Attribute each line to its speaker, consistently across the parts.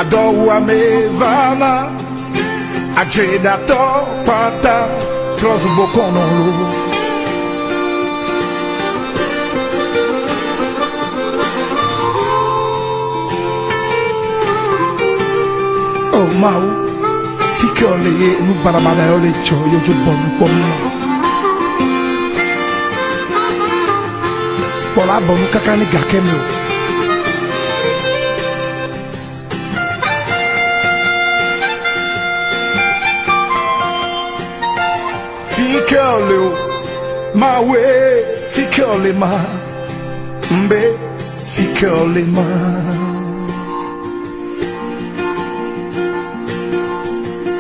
Speaker 1: Adoro a me vana, ajeda to pata, trozo bokonolo. Oh mau, fichiole nu baramana ole cho yo jo bon pomma. Pola bonu kakani gakemo. Fichiole ma we, fichiole ma, mbe fichiole ma.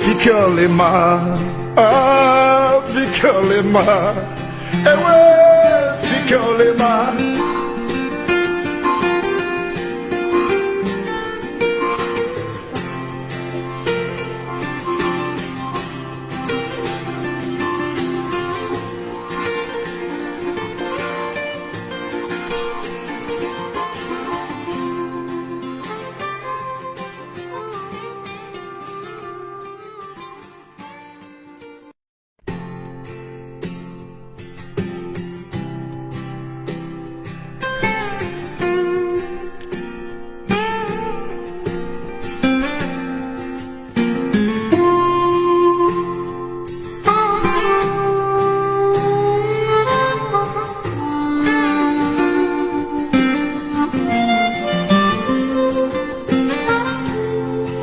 Speaker 1: Ficolema, ah, ficolema, ewe, ficolema.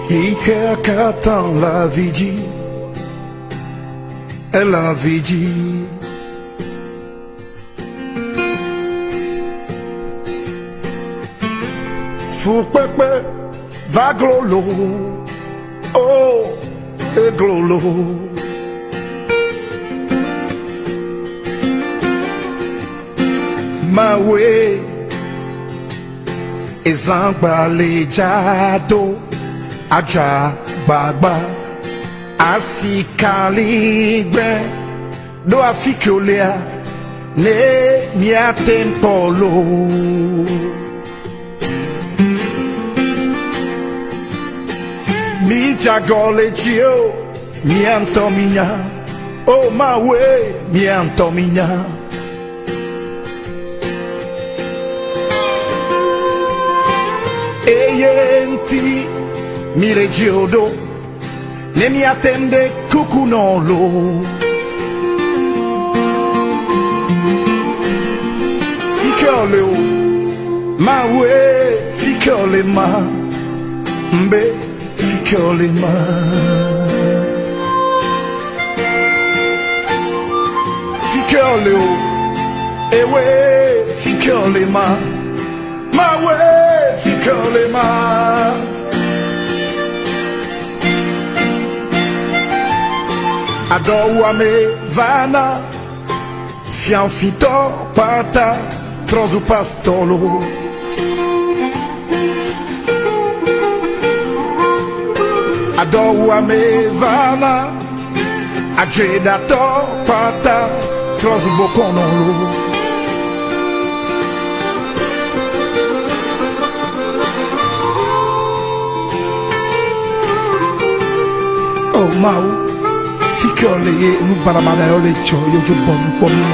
Speaker 1: Hier qu'attend la vigie, et la vigie. Fou pepe, va glolo, oh, et glolo. Ma way is balejado. Aja bagba asikaligbe do afikolea ne mia tempolo mi jagole chio mi antominya oh my way mi antominya eyenti Mire Giodo, ne mi attende cucunolo. Ficoleo, ma we, ficole ma, mbe, ficole ma. Ficoleo, e we, ficole ma we, ficole ma. Adoro a me vana, fianfito pata, trozo pastolo. Adoro a me vana, ajeda to pata, trozo bokonolo. Oh mau. Fichiole nu baramana ole cho yo jo bon pomma.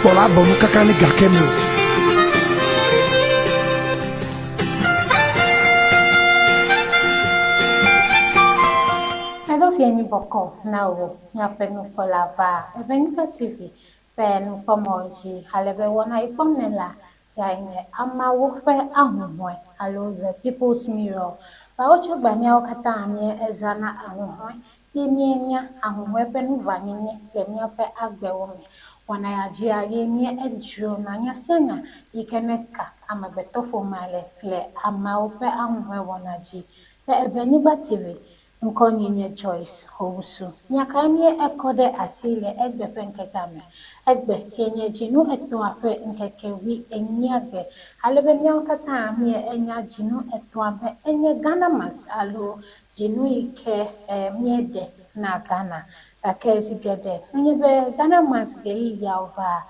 Speaker 1: Pola bonu kakani gakemo.
Speaker 2: Hello fieni boko na wo nya penu pola va Evenika TV pen pomoji halebe wona ipomnela ya ine ama wo fe ahunwe hello the people's mirror ba ocho ba mi akata ami ezana ahunwe yemienya ahunwe penu vanyenye le mi ape agbewo mi wana ya ji aye mi ejuro na nya senya ikeneka amabetofo male le ama wo fe ahunwe wona ji le Evenika TV Nkonyenye Joyce Owusu nyakanye ekode asile egbe penkegame egbe yenye jinu eto afe nkekewi enyiage alebenya kata amie enya jinu eto afe enye Ghana mas alo jinu ike miede na Ghana akezi gede nyebe Ghana mas ge yauva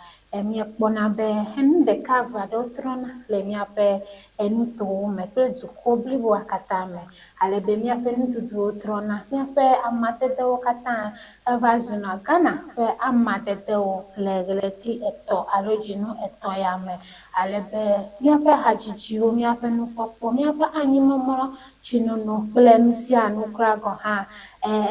Speaker 2: miakpɔna be enu ɖeka eve aɖewo trɔna le miaƒe nutowo me kple dukɔ bliboa katã me, alebe miaƒe nuɖuɖuwo trɔna, miaƒe amadedewo katã eva zuna Ghana ƒe amadedewo le ɣleti etɔ̃ alo dzinu etɔ̃ ya me, alebe míaƒe hadzidziwo, míaƒe nukpɔkpɔ, míaƒe anyimɔmɔ, tsinono kple nu sia nu kura gɔ hã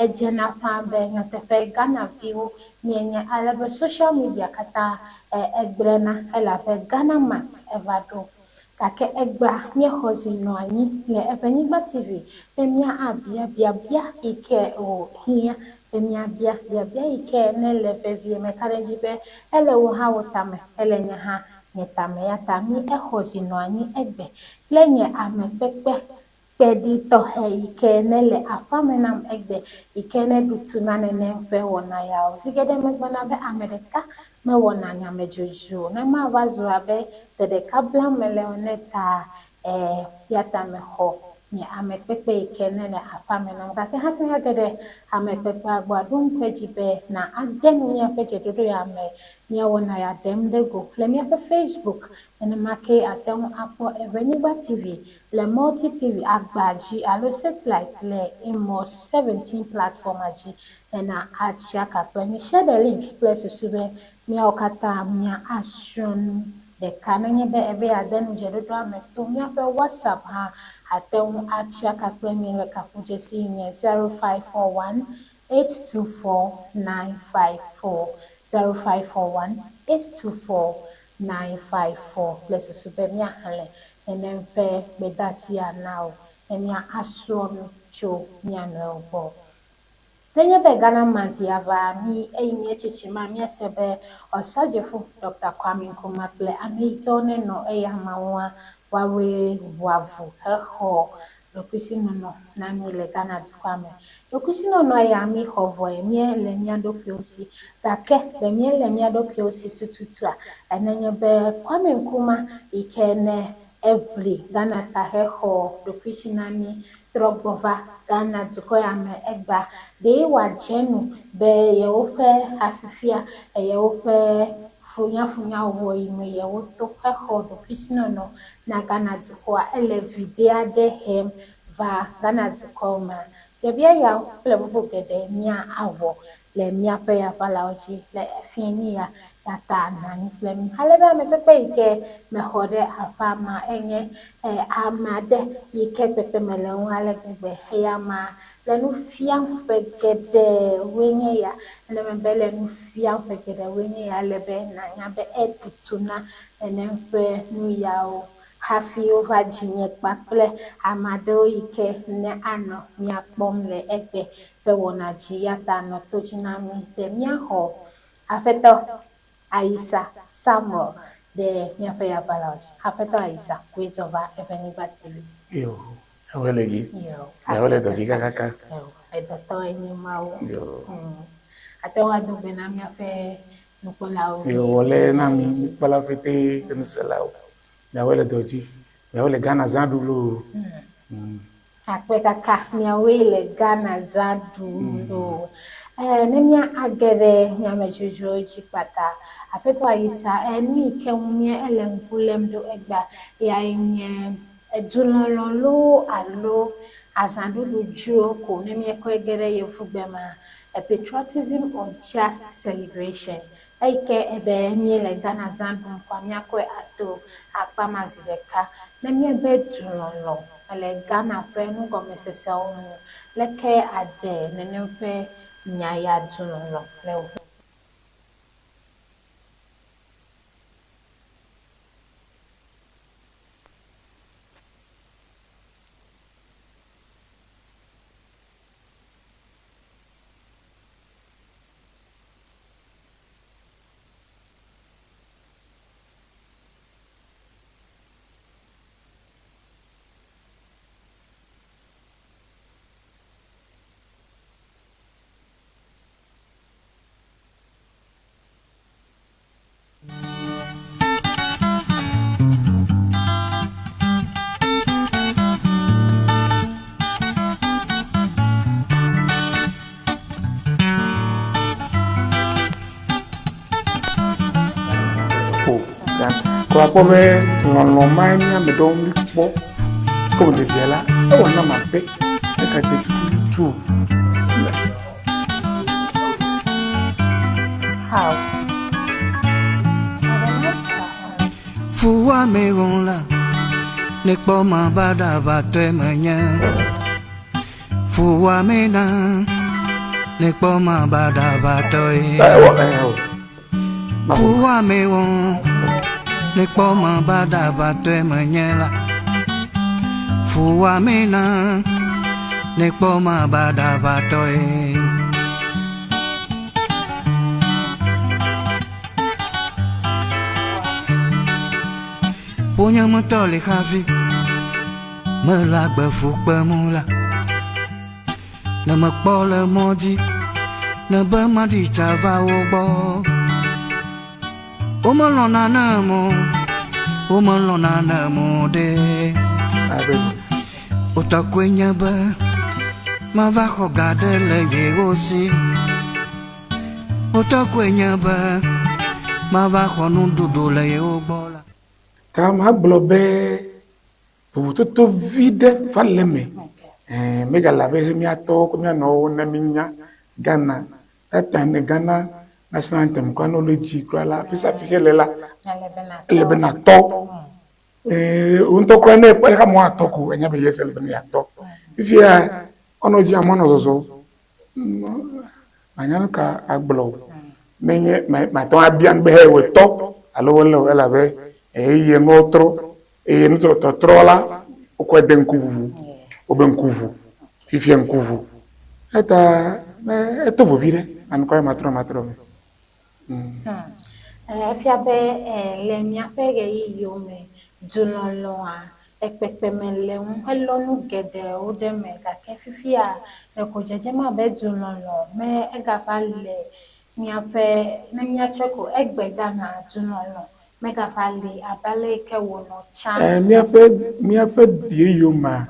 Speaker 2: edzena ƒãa be nyateƒe Ghanaviwo mienye, alebe social media katã egblẽna elabe Ghana Mart eva ɖo. Gake egbea míexɔ zi nɔ anyi le Evenyigba TV be míabia biabia yi ke wòhiã be míabia biabia yi ke ne le vevie me ka ɖe edzi be ele wò hã wò tame, ele nye hã nye tame, ya ta mí exɔ zi nɔ anyi egbe kple nye amekpekpe kpeɖitɔxe yi ke ne le aƒa me nam egbe yi ke ne ɖu tu na nenem ƒe wɔna yawo. Si ke ɖe megbe na be ame ɖeka mewɔna nyamedzodzo o, ne mava zu abe te ɖeka blam mele o ne ta ya ta mexɔ nye amekpekpe yi ke ne le aƒa me nam, gake hafi age ɖe amekpekpea gbɔa ɖo ŋku edzi be na ade nu míaƒe dzeɖoɖo ya me míawɔna ya ɖem ɖe go le míaƒe Facebook, nenema ke ate ŋu akpɔ Evenyigba TV le Multi TV agba dzi alo satellite le Amos 17 platforma dzi hena atsi akakpe mi. Share the link kple susu be míawo katã míasrɔ̃ nu ɖeka nenye be ebe ade nu dzeɖoɖoa me to míaƒe WhatsApp hã ate ŋu atsi akakpe mi le kaƒudzesi yi nye 0541 824 954 0541 824 954 kple susu be míaxlẽ nenem ƒe gbedeasia na wo ne míasrɔ̃ nu tso mía nɔewo gbɔ. Nenye be Ghana Mart ya va mi eyi mía tsitsima míese be Ɔsadzefo Dr. Kwame Nkrumah kple ame yi ke wonenɔ eya mewoa woawoe ʋu avu hexɔ ɖokuisinɔnɔ na mí le Ghana dukɔa me. Ɖokuisinɔnɔ ya mí xɔ vɔe míele mía ɖokuiwo si, gake le míele mía ɖokuiwo si tututua enenye be Kwame Nkrumah yi ke ne eʋli Ghana ta hexɔ ɖokuisi na mí trɔ gbɔ va Ghana dukɔ ya me egbea ɖe wòadze nu be yewoƒe afifia yewoƒe funyafunyawɔwɔ yi me yewoto hexɔ ɖokuisinɔnɔ na Ghana dukɔa, ele viɖe aɖe hem va Ghana dukɔ me. Biabia yawo kple bubu geɖe míawɔ le míaƒe aʋalawo dzi le efie nyi ya, ya ta nɔ anyi kple mí. Alebe amekpekpe yi ke mexɔ ɖe aƒea me enye ame aɖe yi ke kpekpeme le ŋu ale gbegbe, eya ma le nu fiam ƒe geɖewoe nye ya, nenema be le nu fiam ƒe geɖewoe nye ya alebe nanya be eɖu tu na nenem ƒe nu yawo hafi wova dzinye kpakple ame aɖewo yi ke ne anɔ míakpɔm le egbe ƒe wɔna dzi, ya ta nɔ to dzi na mí be míaxɔ Aƒetɔ Ayisa Samuel ɖe míaƒe aʋalawo dzi. Aƒetɔ Ayisa, koe zɔ va Evenyigba TV.
Speaker 3: Yo, ewe le dzi.
Speaker 2: Yo,
Speaker 3: Ewe le dɔ dzi kakaka.
Speaker 2: edɔtɔwoe nye Mawu. Ate ŋu ado gbe na míaƒe nukpɔlawo.
Speaker 3: Yo, wòle na mi kpɔla ƒete nuselawo. Ewe le dɔ dzi. Ewe le Ghana zã ɖu loo.
Speaker 2: Akpe kaka miawoe le Ghana zã ɖum loo. Ne míage ɖe nyamedzodzowo dzi kpata, Aƒetɔ Ayisa nu yi ke ŋu mía ele ŋku lém ɖo egbea yae nye edulɔlɔ loo alo azãɖuɖu dzro ko ne míekɔe ge ɖe Yevugbe mea, a patriotism of just celebration. Eyi ke ebe míele Ghana zã ɖum kɔa míakɔe ato akpa ma zi ɖeka ne míebe dulɔlɔ le Ghana ƒe nugɔmesesewo nu, leke aɖe nenem ƒe nya ya dulɔlɔ le wo.
Speaker 3: po gan ko apo be lon mai mi am do mi po ko de jela e wona ma pe e ka de tu
Speaker 2: how
Speaker 4: Fua me gonla ne po ma bada ba tue manya Fua me na ne po ma bada ba tue Fua me gon ne po ma bada ba tue manya la Fua me na ne po ma bada ba tue Punya mentole khavi melagbe fukbe mula na makpole moji na be madi chava obo o malona na mo de o ta kwenya ba ma va jogade le yegosi o ta kwenya ba ma va jonundu le obo
Speaker 3: ta ma globe to vide faleme mega la be mi ato ko mi no na minya Ghana ta ne Ghana national anthem chronology ko la fisa fikele la le bena to unto ko ne pe ka mo atoko enya be yesel be ya to ifia onoji amono zozo anyal ka aglo menye ma to abian be he we to alo wala la be eye n'otro eye n'otro trola okwe denkuvu obenkuvu fifie nkuvu eta eto vovire an ko matro
Speaker 2: fia be le mia pege yo me dunolo a ekpepe me le elonu gede o de me ka ke fifia e ko jeje ma be dunolo me e ga le mia pe na mia choko egbe ga na dunolo mega valley abale ke wono chan
Speaker 3: mi ape die yo ma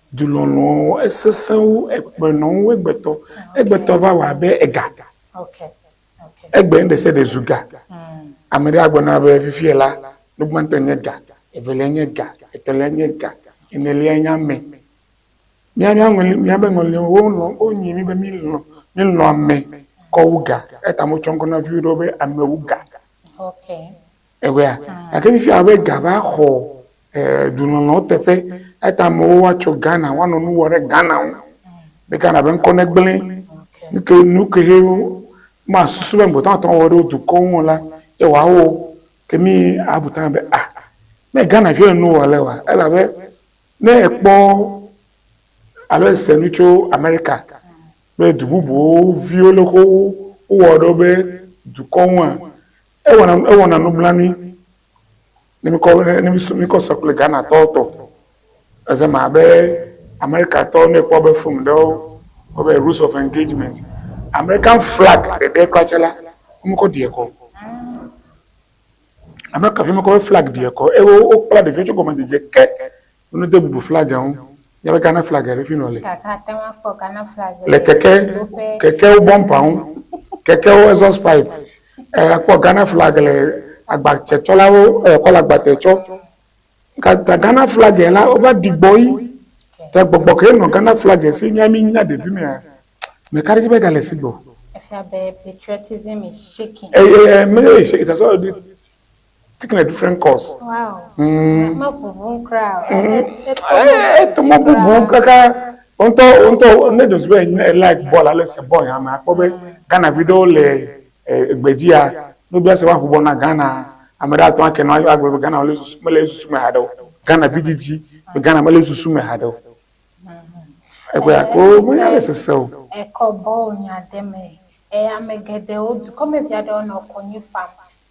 Speaker 3: dulono esesan epenon egbeto va wa be ega
Speaker 2: okay
Speaker 3: egbe nde se de zuga amede agbona be fifiela lugmanto nyega evele nyega etele nyega enele nya me mi abe ngole wo no onyi mi be mi no me ko uga etamo chonko na viro be amewuga
Speaker 2: okay
Speaker 3: ewe akemi fi awe gaba ho dunono tefe etamo wa cho Ghana wano nu wore Ghana be Ghana ben konegbele nuke he ma susu be mbotan ton wore du ko won la e wa wo kemi abutan be me Ghana fi nu wole wa ela be me epo alo senucho America be dububo violo ko wo be du ko won e wona no blani ni ko sokle Ghana toto azama be America to ne ko be from do o be rules of engagement American flag de kwachela ko die ko America fi ko flag die ko e o pla de fecho ko ma je ke no de bu flag an ya be Ghana flag re fi no le
Speaker 2: kaka tema ko Ghana flag
Speaker 3: le keke o bompa un keke o exhaust pipe ko Ghana flag le agbachecho lawo ko la agbachecho ka Ghana flag la over the boy te gbogbo ke no Ghana flag si nyami nya de bi me kari be gale sibo
Speaker 2: if ya be patriotism is shaking
Speaker 3: me shake it so taking a different course
Speaker 2: wow ma bubun crowd
Speaker 3: to mo bubun kaka onto ne dos be like ball ale se boy am apo be Ghana video le egbejia no be se wa fo na Ghana amada to ake no agbo Ghana ole susu me hado Ghana bidiji Ghana mele susu me hado egbe ko mo ya le se o
Speaker 2: e ko bo nya deme amegede o come via do no konyi fam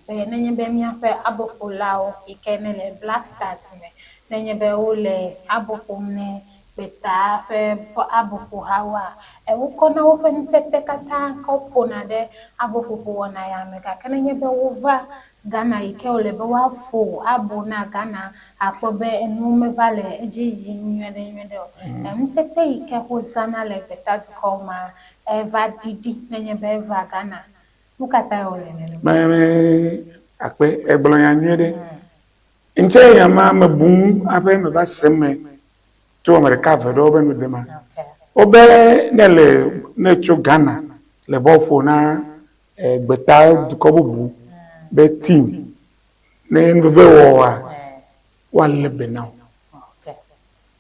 Speaker 2: be nenye be mi afa abopolao ikene le Black Stars ne nenye be o le abopomne beta fe abopo hawa wo kona wo fe ntete kata ko pona de abopo wona ya mega kenye be wo va Ghana ike ole be wa fo abona Ghana afobe enume vale eji nywede ntete ike ho sana le beta koma eva didi nenye be va Ghana mukata ole ne
Speaker 3: akpe egblɔ nya nyuie ɖe ŋtsɛ ya ma me bum abe me va se me tso ame ɖeka ave ɖewo be nu de ma wobe ne tso Ghana le bɔl ƒo na gbeta dukɔ bubu be team ne nuve wɔa woalé be na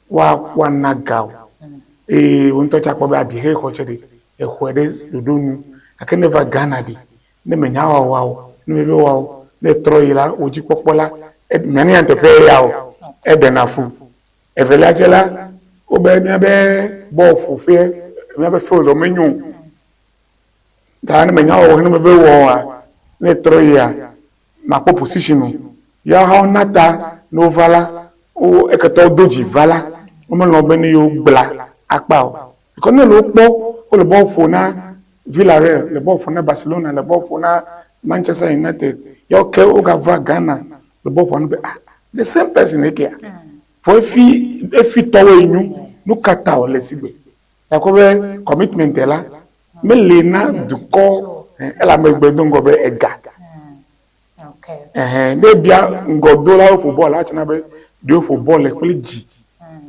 Speaker 3: wo woana ga wo eye wo ŋutɔ tsa kpɔ be abi he xɔ tse ɖe exɔe ɖe ɖoɖo nu gake ne va Ghana ɖi ne menya wɔwawo nuve wɔwawo ne trɔ yi la wo dzi kpɔkpɔ la miani ya teƒe ya o eɖena fu evelia tse la wobe miabe bɔl ƒoƒe miabe field menyo ta ne menya wɔwɔ ne meve wɔa ne trɔ yia makpɔ position o ya hã na ta ne wova la wo eketɔwo do dzi va la womelɔ be ne yewo gbla akpa o because ne le wokpɔ wole bɔl ƒo na Villarreal le bɔl ƒo na Barcelona le bɔl ƒo na Manchester United ya ke wogava Ghana le bɔl ƒo na be the same person ekea fo efi tɔwo enyu nu kata o le sigbe yakɔ be commitment la mele na dukɔ elame gbedongɔ be ega ne bia ŋgɔdo la wo ƒo bɔl la tsena be ɖewo ƒo bɔl le kple dzi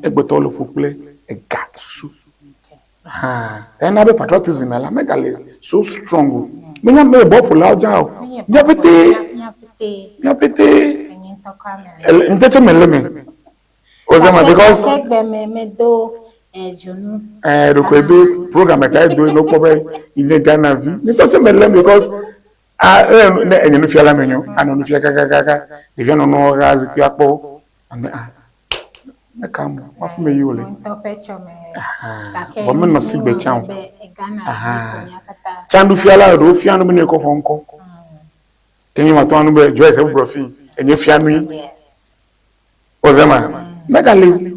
Speaker 3: egbetɔwo le ƒo kple ega susu ena be patriotism la megale so strong o menya me bɔl ƒolawo dza o miapete ntɛtɛ mele me ozema because ɖoko edo program eka edo no kpɔ be ile Ghana vi ntɛtɛ mele because ne enye nufiala me nyo anɔ nufia kakakaka ɖevia nɔnɔ ɣa zikpui akpɔ ame ne kam waƒe me yi wole bɔn menɔ sigbe tsã o tsã nufiala ɖewo fia nu be ne kɔ xɔ ŋkɔ tenye ma tɔnu be Joyce ebubrɔ fi enye fia nu yi ozema megale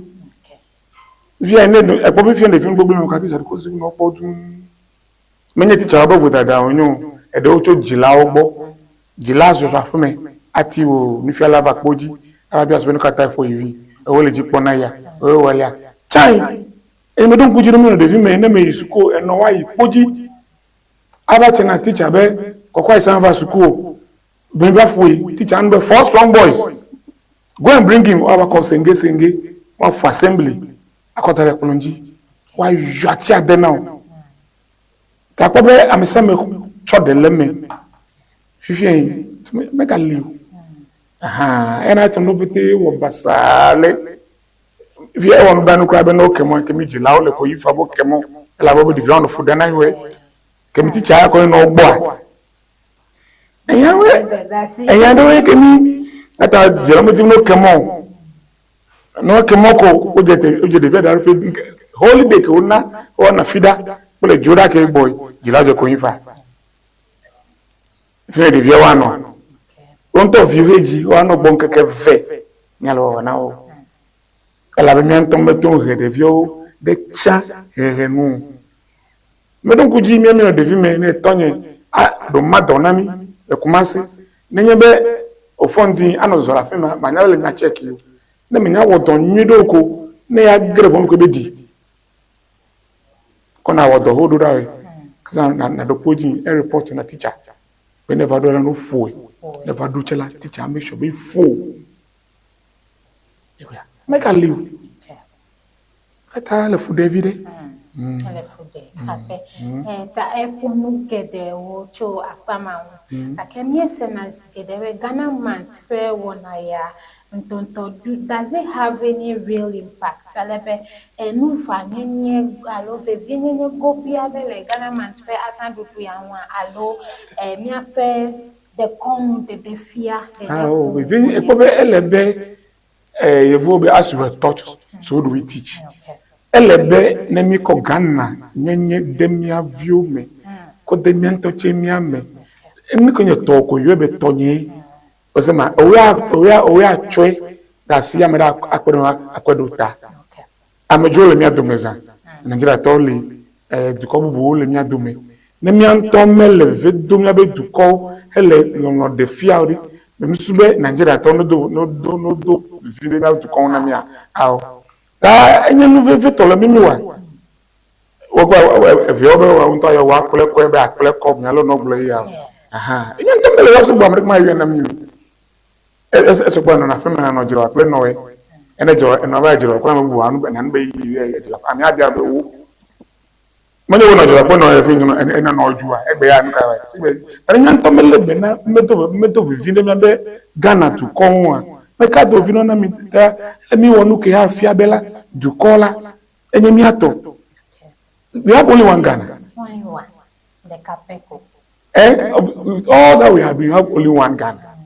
Speaker 3: via ne ekpɔ be fia ɖevi gbogbo me kati tsari ko si no kpɔ du menye titsa be vo dada o nyo eɖewo tso dzilawo gbɔ dzila zɔ aƒe me ati wo nufiala va kpɔ dzi ava bia sebe ne kata efo yi vi ewo le dzi kpɔ na ya ewo wɔlia tsai eme do ŋkudzi ɖo me ɖevi me ne me yi suku enɔ wa yi kpɔ dzi ava tse na titsa be kɔkɔ yi san va suku o be va fo yi titsa nu be 4 strong boys go and bring him ava kɔ senge wa fo assembly akɔta ɖe kplɔ dzi wa yɔ ati ade na o ta kpɔ be amesame tsɔ ɖe le me fifia yi megale o ena tɔ no pete wɔ basaa le vie ewɔ nu banu kura be ne wo kemɔ kemi dzilawo le ko yi fa bo kemɔ elabɔ be ɖeviawo no fu ɖe na yiwɔe kemi titsa akɔ ne wo gbɔa enya ɖewo kemi ata dzilawo meti ne wo kemɔ ne wo kemɔ ko wodze ɖevia da ɖe holiday ke wona wɔna fi ɖa kple dzo ɖa ke gbɔ dzilawo dze ko yi fa fi ɖevia woanɔ wontɔ viwo dzi woanɔ gbɔ ŋkeke ve nyale wɔwɔ na wo elabe miantɔ meto he ɖeviawo ɖe tsã hehe nu meɖo ŋku dzi miamia ɖevi me ne tɔnye ɖo ma dɔ na mi le Kumasi nenye be ofɔ ŋdi anɔ zɔ le afi ma manya le nya tsɛki o ne menya wɔ dɔ nyui ɖewo ko ne ya gre bɔ nuko be ɖi kɔna wɔ dɔ ho ɖo ɖa we kasa na ɖo kpo dzi e report na teacher be ne va ɖo la no foe ne va ɖo tse la teacher make sure be fo meka liu ata le fu ɖevi ɖe
Speaker 2: le fu ɖe aƒe ta eƒonu geɖewo tso akpama ŋu gake miesena geɖe be Ghana month ƒe wɔna ya ntɔntɔ does it have any real impact alebe enuva nyenye alo vevie nyenye gobi aɖe le Ghana month ƒe asaɖuɖu ya ŋua alo miaƒe dekɔnu dedefia
Speaker 3: vevie ekpɔ be ele be yevuwo be as we taught so do we teach ele be ne mi kɔ Ghana nyenye de mia viwo me ko de mia ŋutɔ tse mia me emi ko nye tɔ ko yɔ be tɔnye osema oya tsɔe ɖe asi ame ɖe akpe ɖo ta amedzrowo le mia dome zã Nigeriatɔwo le dukɔ bubuwo le mia dome ne mia ŋutɔ mele ve do mia be dukɔwo hele lɔlɔ ɖe fiawo ɖi menusu be Nigeriatɔwo no do vi ɖe mia dukɔwo na mia awɔ ta enye nu veve tɔ le mimi wa wogbɔ eviawo be ŋutɔ yɔ wa akple kɔe be akple kɔ mialo nɔ gblɔ ya aha enye ntomele waso bo amre ma wi na mi eso bo no na fe me na no jiro akle no we ene jo eno ba jiro kwa mu anu na nbe yi e jiro ami abia be wo mane wo no jiro kwa no e fi no ene no ju a egbe ya nka wa sigbe tare nya ntomele be na meto vivi ne be Ghana tu kon a me ka do vi no na mi ta mi wonu ke ha fi abela du kola enye mi ato we have only one Ghana.
Speaker 2: Only one. The Capeco.
Speaker 3: All that we have only one Ghana.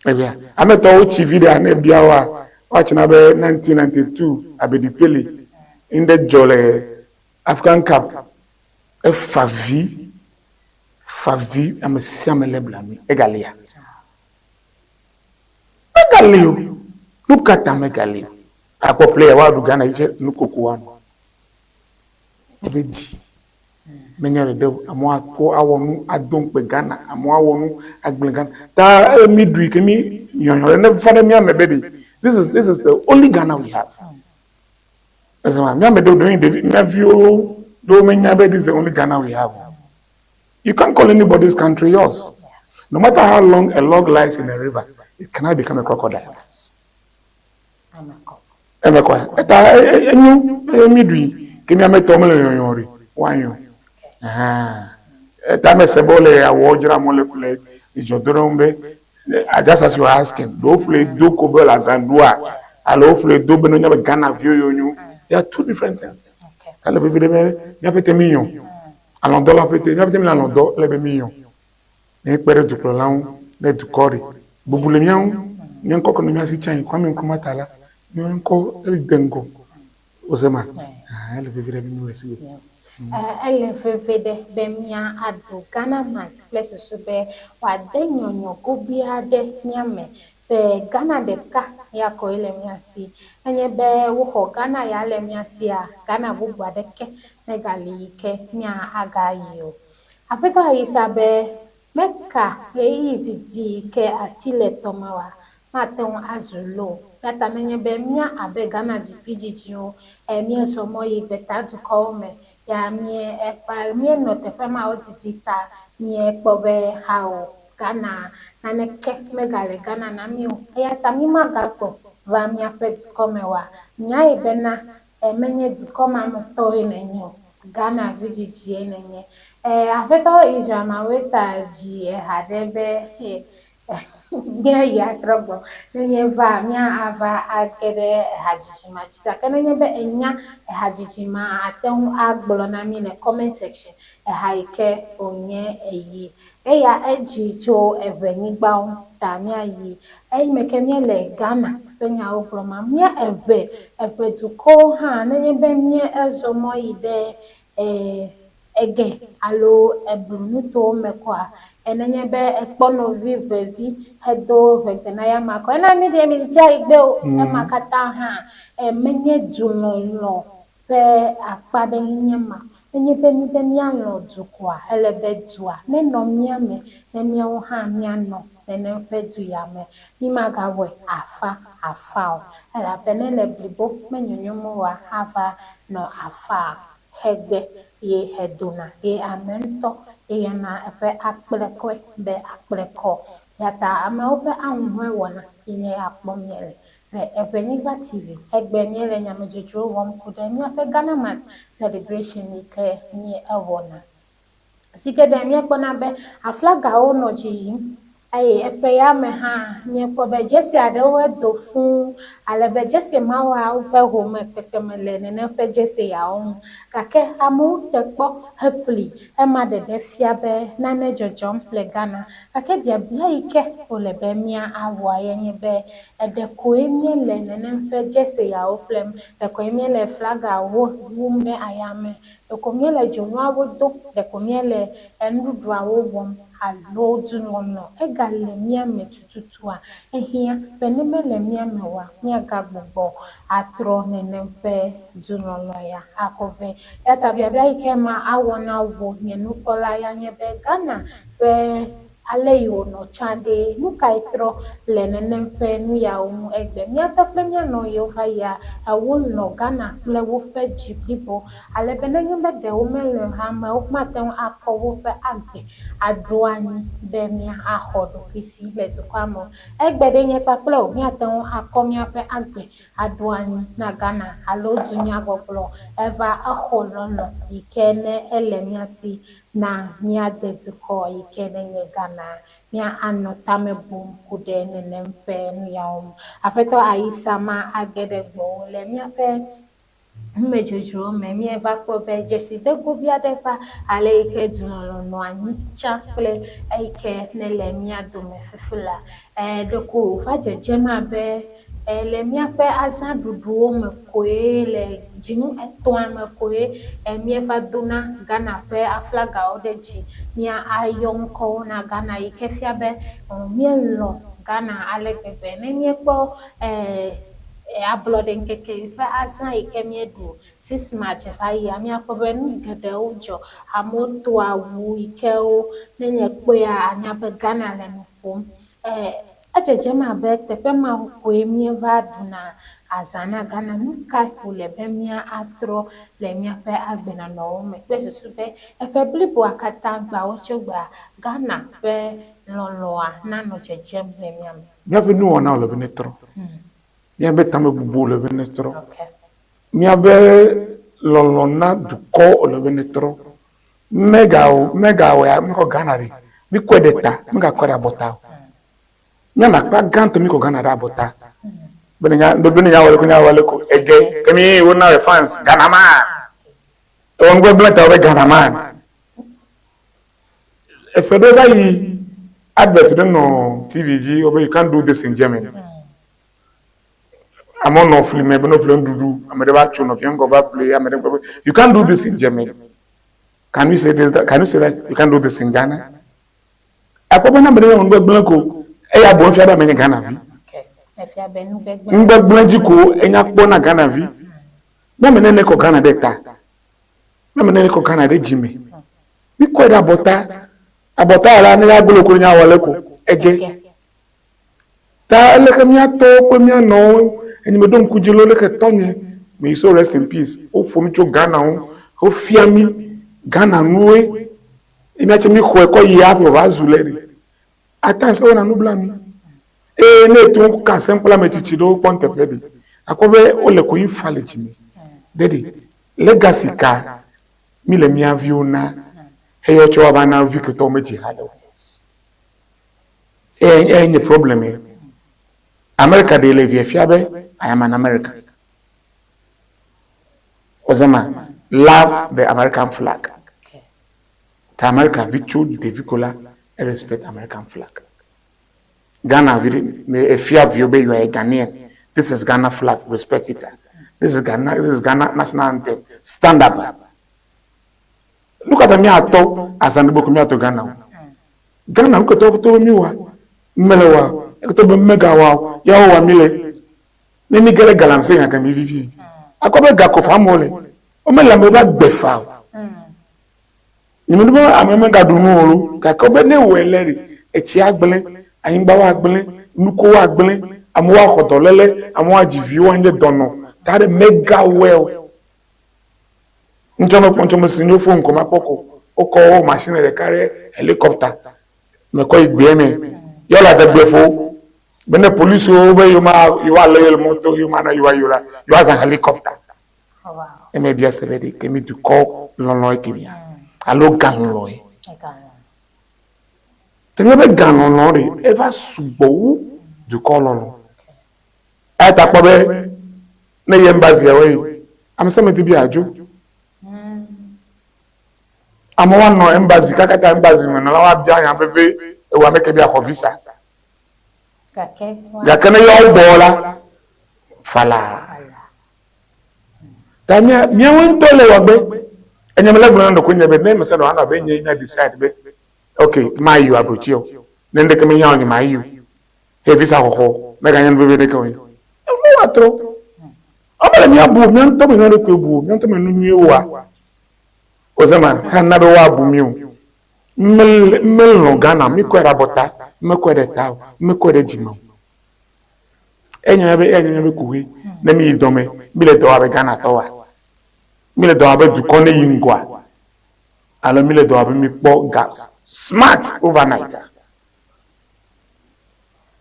Speaker 3: Yeah. I met all TV and Biawa watching about 1992 Abedipele in the Jolly African Cup. Favi, I'm a Samuel Blami, Egalia. Egalio, look at them, Egalio. I could play a wild Ghana, Nukukuan. Menya de amwa ko awonu adon pe Ghana amwa awonu agble Ghana ta midri kemi yon ne fada mi amebedi. This is the only Ghana we have. As my me do doing the nephew do menya be, this is the only Ghana we have. You can't call anybody's country yours. No matter how long a log lies in a river, it cannot become a crocodile. Emeko eta enyu midri kemi ametomele yon wanyo. That sebole awojra molecule is your drombe. Just as you are asking, hopefully do kobel as and dua, and hopefully do benonya Ghana view you. They are two different things. Kale be vide me apete million. Alon dollar apete me apete million alon do lebe million. Ne pere du prolan ne du kori. Bubule mian nyen koko no miasi chan kwame nkruma tala. Nyen ko dengo. Osema. Lebe vide mi wesi.
Speaker 2: Elle vevede bemia adu Ghana man place sube wa denyonyo gobia de miame be Ghana de ka ya ko ile miasi enye be wo Ghana ya le miasi a Ghana bugwa de ke megali ke mia agayo apeta isabe meka ye didi ke atile tomawa maton azulo tata menye be mia abe Ghana difijio mia somo yi beta du kome ya mie efa mie no te fema o digita mie kpobe hao Ghana na ne ke megale Ghana na miu ya tami magapo va mia pet komewa nya ibena menye dukoma mto enenyo Ghana vijiji enenye afeto ijama weta ji hadebe Mia ya trouble. Nenye va mia ava akede hajijima chika. Kenenye be enya hajijima aten agbolo na mi ne comment section. Haike onye eyi. Eya eji cho evenigba ta mia yi. Meke mia le Ghana. Penya obroma mia eve duko ha nenye be mia ezomo ide ege alo ebunuto mekwa enenye be ekpono vivevi hedo vegenaya mako ena mi de mi tia igbe o e makata ha menye dunolo be akpade nyema enye be mi alo dukwa elebe dua me no miame ne mi o ha mi ano ne fe du ya me mi magawe afa ela penele blibo menyonyomo wa hava no afa hegbe ye heduna ye amento ye na efe akplekwe be akpleko yata ame ofe anwe wona ye akpomyele le efe niva tv egbe nyele nyamejojo wom kude nya fe Ghana man celebration ke ni ewona sike de mi ekpona be aflaga ono ji efe ya me ha mi ko be jesi adewe do fun ale be jesi mawa upe home petemele ne fe jesi ya on kake amu tekpo happily e ma de fia be na ne jojom le Ghana kake bia ike o le be mia awo ayenye be de ko emi le ne fe jesi ya o plem de ko emi le flaga wo wumbe ayame de ko mi le jonu awodo de ko mi le endudu awo wom alo dunono egale mia metututua ehia beneme le mia mewa mia gagbogbo atro nenempe dunono ya akove ya tabia bia ikema awona wo nyenukola ya nyebe Ghana be ale yo no chande nu kai tro le nenem pe nu ya mu egbe mia peple mia no yo fa ya awol no Ghana le wo fe jiblibo ale benenye be de wo mele ha ma o ma ten akọ wo fe agbe aduani be mia ahodo kisi le to kwamo egbe de nye peple o mia ten akọ mia fe agbe aduani na Ghana alo dunya gbogbo eva aholo no ikene ele mia si na mia de duko ikene nye Ghana mia anota me bum kude ne nempe nu yaum apeto aisa ma agede gbo le mia pe mmejojo me mia va ko be jesi de go bia de fa ale ike dunolo no anyi cha ple ike ne le mia do me fefula de ko fa jeje ma be le mia pe azan dudu me koe le jinu eton me koe mia va dona Ghana pe aflaga odeji mia ayon ko na Ghana ikefia be mia lo Ghana ale bebe ne mia po uploading keke fa azan ikemie do 6 March fa ya mia po be nu gede ojo amoto awu ikeo ne nye po ya anya be Ghana le no pom ajeje ma be tepe ma ko emie va duna azana Ghana nu ka ko le be mia atro le mia pe agbena no me pe susu be e pe blibo akata gba o chogba Ghana pe loloa na no jeje le mia me
Speaker 3: mia be nu ona le benetro mia be tame bubu le benetro
Speaker 2: okay
Speaker 3: mia be lolona du ko le benetro mega ya mi ko Ghana ri mi ko deta mi ga ko da bota nya na kra ganto mi ko Ghana da bota benya wale ko ege kemi wona we fans Ghana man on go blata we Ghana man if you do that advert no TVG or you can't do this in Germany I'm on no film no film do I'm never tune of young over play you can't do this in Germany can you say this can you say that you can't do this in Ghana akobo na bere on go blanco e ya bo fia ba me Ghana vi
Speaker 2: efia be nu be
Speaker 3: ngbe blanji ko enya kpo na Ghana vi na me ne ko Ghana de ta na me ne ko Ghana de jimi mi ko da abota ala ni agolo ko nya wale ko ege ta le ke mi ato ko mi no eni me don kujilo le ke tonye may so rest in peace o fo mi jo Ghana o fia mi Ghana nuwe emi ache mi ko ya po ba zuleri atan so na no blami ne to ka simple me chichido ponte plebe akobe o le ko infale jimi dedi legacy ka mi le mi aviona eyo cho ba na vi ko to meji halo any problem America de le vie fiabe I am an American ozama love the American flag ta America victory de vicola and respect American flag Ghana me if you have you are a Ghanaian this is Ghana flag respect it this is Ghana national anthem stand up look at me ato as an book me ato Ghana ko to mi wa melewa ko to mega wa ya wa mile ni mi gele galam se yan kan mi vivi akobe ga ko famole o me la me ba gbefa ni mi do ameme ga dunu oru ka ko be ne weleri e chi agbele ayin gba wa agbele nuko wa agbele amuwa khotolele amuwa jivi wa nje dono tare mega well njono poncho mo sinyo phone ko mapoko o ko machine de carry helicopter me ko igbe me yo la de gbefo bene police o be you are loyal moto you man you are as a helicopter
Speaker 2: wow
Speaker 3: e me bia se ready ke mi du ko lolo ekibia alo gan loy tenga be gan no ri e va subo du ko lolo e ta po be ne ye embassy away am se me ti bi ajo am one no embassy kakata embassy me no la wa bia yan bebe e wa make bia ko visa ya kana yo bola fala tanya mi won to le wagbe enyam la gbona ko nyabe ne me se no ana be nya decide be okay my you abrochi o ne ndeke me nya onye my you he visa ho me ga nyan bebe de ko yo no atro o me mi abu mi nto me no ko bu mi nto me no mi wa o zama ha na be wa abu mi o mel no Ghana mi ko rabota me ko de taw me ko de jima enya be kuwi na mi dome mi le do abe Ghana to wa mi le do abe du kone yingwa alo mi le do abe mi po gas smart overnight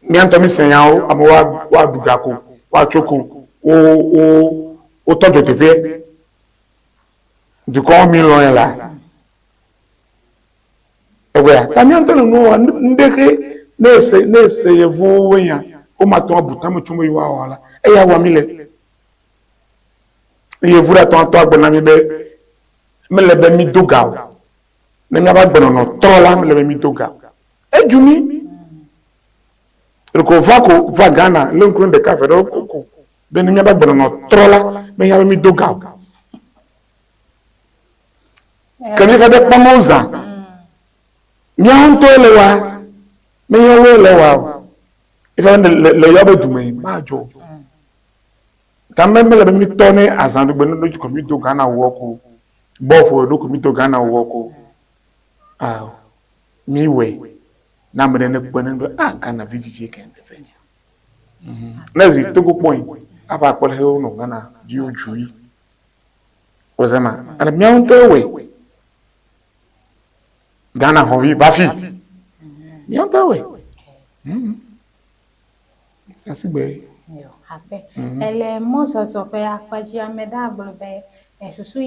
Speaker 3: mi anto mi senyawo amo wa dugako wa choko o tojo te fe du ko mi lo la ewe tami anto no ndeke nese yevu wenya o ma to abuta mo chumo yiwa wala e ya wa mi le yevu ra to agbona mi be mele be mi doga me mi agbona no trola mele be mi doga e jumi ko va Ghana le nkun de cafe do ko be ni mi agbona no trola me ya be mi doga kan ni fa de pamoza nyanto elewa me yo elewa ifa le yobe dumai majo tambe le mi tone azandu gbe no komito Ghana woko bofo do komito Ghana woko mi we na mbe ne gbe ndo Ghana vijiji ken defenya nazi to go point apa akpole he no Ghana di ojui ozema ala nyanto we Ghana hovi bafi nyanto we Asi gbe.
Speaker 2: Yo, ape. Ele mozo sope akwaji amedablo be susu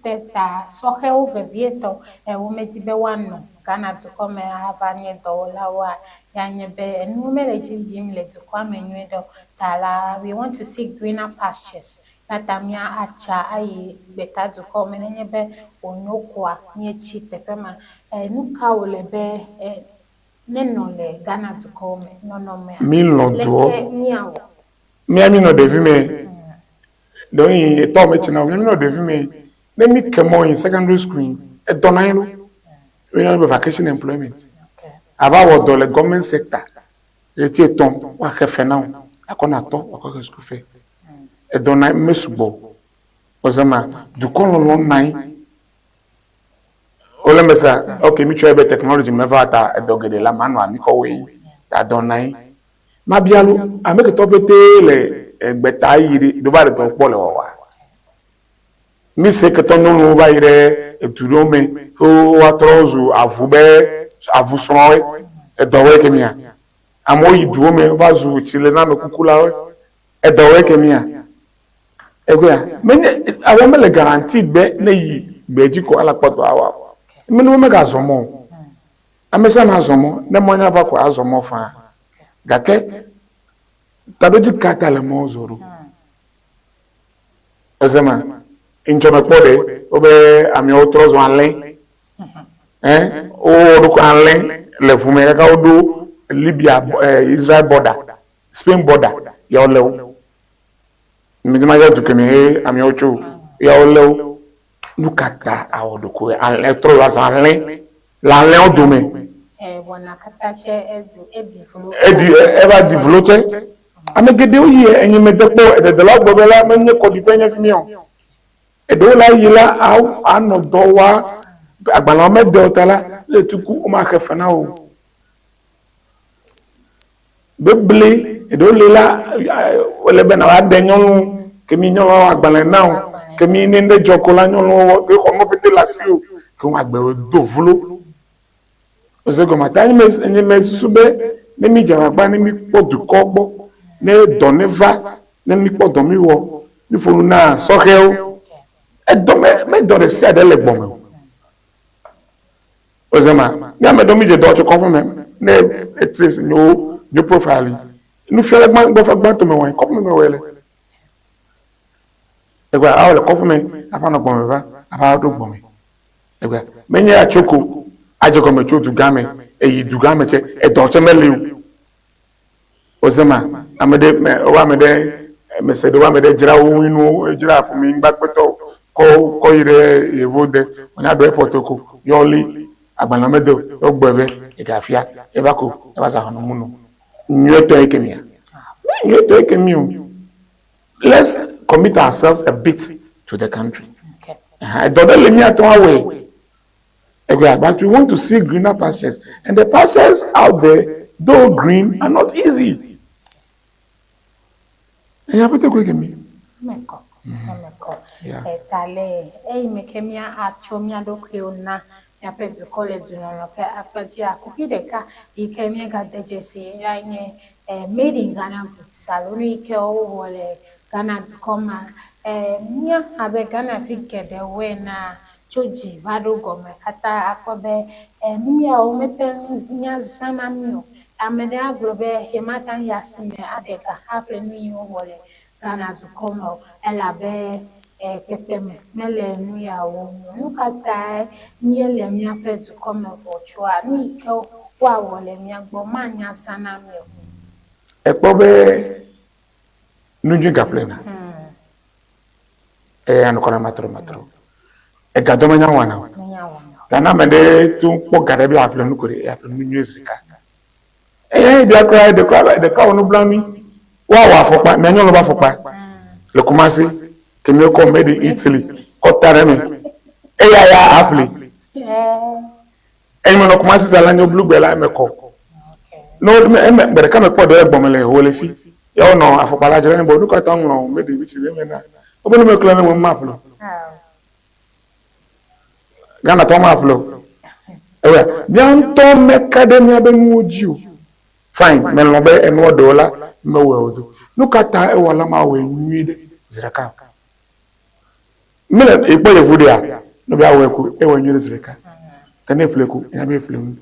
Speaker 2: teta sohe ove vieto umeti be wano Ghana to come havanye dola wa yanye be numele jimle to come nywedo tala we want to see greener pastures natamia acha ai beta to come nenye be onokwa nye chite pema nuka ole be nenole Ghana to come no me
Speaker 3: Mil do
Speaker 2: miawo
Speaker 3: mi no devi me don yi to me china mi no devi me let me come on in secondary school e donailo we no be vacation employment aba wo do le government sector e ti ton wa kefe na akona to wa school fe e donai mesubo ozama du kon lo nai olembesa okay mi try be technology me va ta edogede la manual mi ko we ta donai ma bialu ameke to bete le egbeta yiri do ba de to po le wa mi se ke to no ba yire eturo me o wa trozu avube avusonwe edowe kemia amo yiduo me ba zu chile na me kukula edowe kemia egwa menye awo me le guaranteed be na yi gbeji ko ala poto awa minu me ga zomo amesa na zomo ne monya ba ko azomo fa gake tadoji kata le mo zoro ezema inchome pode obe ami otros wanle o do ko anle le fume ka odo Libya Israel border Spain border ya olew mi ma ya tukemi ami ocho ya olew lukata awodo ko anle tro la sanle la le odome
Speaker 2: wana katache edivulu
Speaker 3: eba divulute amegede oyi enyi medepo de la gbobela menye kodipenya fimion edo la yila au anodowa agbala mede otala le tuku o ma khefana o bebele edo lela ole bena wa denyon kemi nyon agbala na kemi ni nde jokola nyon wo pe ko mo pete la siu ko agbe do vulo ozego matani me sube ne mi jaragba ne mi podu kogbo ne doneva ne mi podo mi wo ni fonu na soheo edo me do re si adele gbon ozema mi amedo mi je do to confirm ne trace no profile nu fele gban do fa gban to me won confirm me wele egwa awle confirm afa no gbon me va afa do gbon me egwa menye achoko ajoko me chotu game eyi dugame che edoche melew ozema amede wa mede mesedo wa mede jira winu jira fun mi ngba peto ko ire evode onya do epotoko yoli agbana medo ogbeve igafia evako ebasa hanu munu nyoto ekemia let's commit ourselves a bit to the country okay do le mi aton awe But we want to see greener pastures. And the pastures out there, though green, are not easy. And you have to go get me.
Speaker 2: Tale, mekemia achomia dokiona, ya pedu college no pe apadia kupideka, ikemia gadejesi, made in Ghana saloni ke o wole Ghana to come mia abe Ghana fike de we na choji vado gome kata akobe nimia o meten nya zanamio amede aglobe hematan yasime adeka haple ni o wole Ghana to come elabe kepeme mele nuya wo nukata niele mia pe to come for chwa ni ke wa wole mia gbo manya zanamio
Speaker 3: Ekpobe nunju gaplena. Anukona matro. Egadoma nyawana. Dana mede tu po gade bi afle nukuri afle nunju esrika. The crowd no blame me. Wa fopa, me nyolo ba fopa. Le commencer que me comme made in Italy. Kotareme. Ya afle. Me no commencer dans l'agneau blue bella me ko. No, but come up with the bomele, holy fee. You know, I for Palaja, but look at on maybe which is women. Open a clan with Maplo. Gana Tomaplo. Bianto Academia Ben you. Fine, Melobe and $1, no world. Look at that, Walama when you need Ziraka. Millet, a boy of Woodia, no Bawaku, ever knew Ziraka. Can you fleku, and I may flew.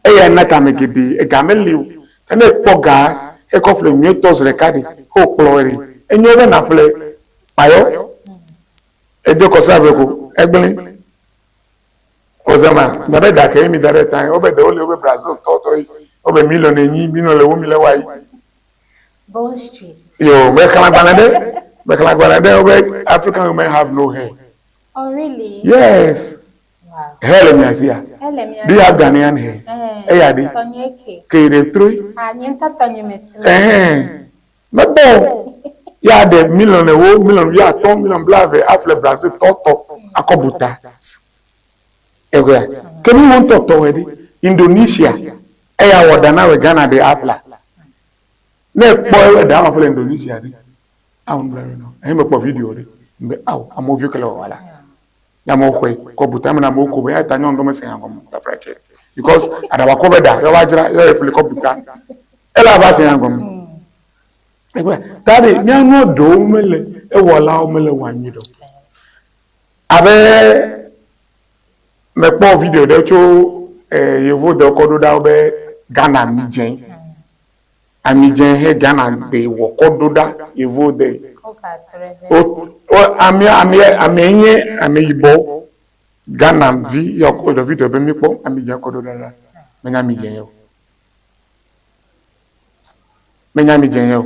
Speaker 3: Natamegidi, a gamelu, and a poga, a couple of mutos recadi, ho glory, and you're gonna play Payo, a Jocosaveco, Egbelin, Ozama, the red that came in that time over the only Brazil, totally over million and ye, million women away.
Speaker 2: Bone Street.
Speaker 3: You make like Banade, over African women have no hair.
Speaker 2: Oh, really?
Speaker 3: Yes.
Speaker 2: Wow.
Speaker 3: Helen is here. Do you have Ghanaian hair?
Speaker 2: Tonyeke.
Speaker 3: Kere three.
Speaker 2: Nyenta tonyemetri.
Speaker 3: But bon, il y a des millions d'euros, millions, il y a ton million blave, afle Brazil, toto, akobuta. Et voilà. Que nous on toto edi? Indonesia. Et ya wadana we Ghana de apla. Ne boy da apla Indonesia di. Ah on blare no. E me po video di. Mbe aw, amo vieux que la wala. Na mo kwe ko buta na mo ko ya tanyo ndo me sen ngom da frache because adawa ko beda yo wajira yo refle ko buta ela ba sen ngom egwe tadi nya no do mele e wola o mele wanyi do abe me po video de cho yevo de ko do da obe Ghana Amijen he Ghana be wo ko do da yevo de ami Igbo Ghana vi yo the video be mi po ami je ko do dara menya mi je yo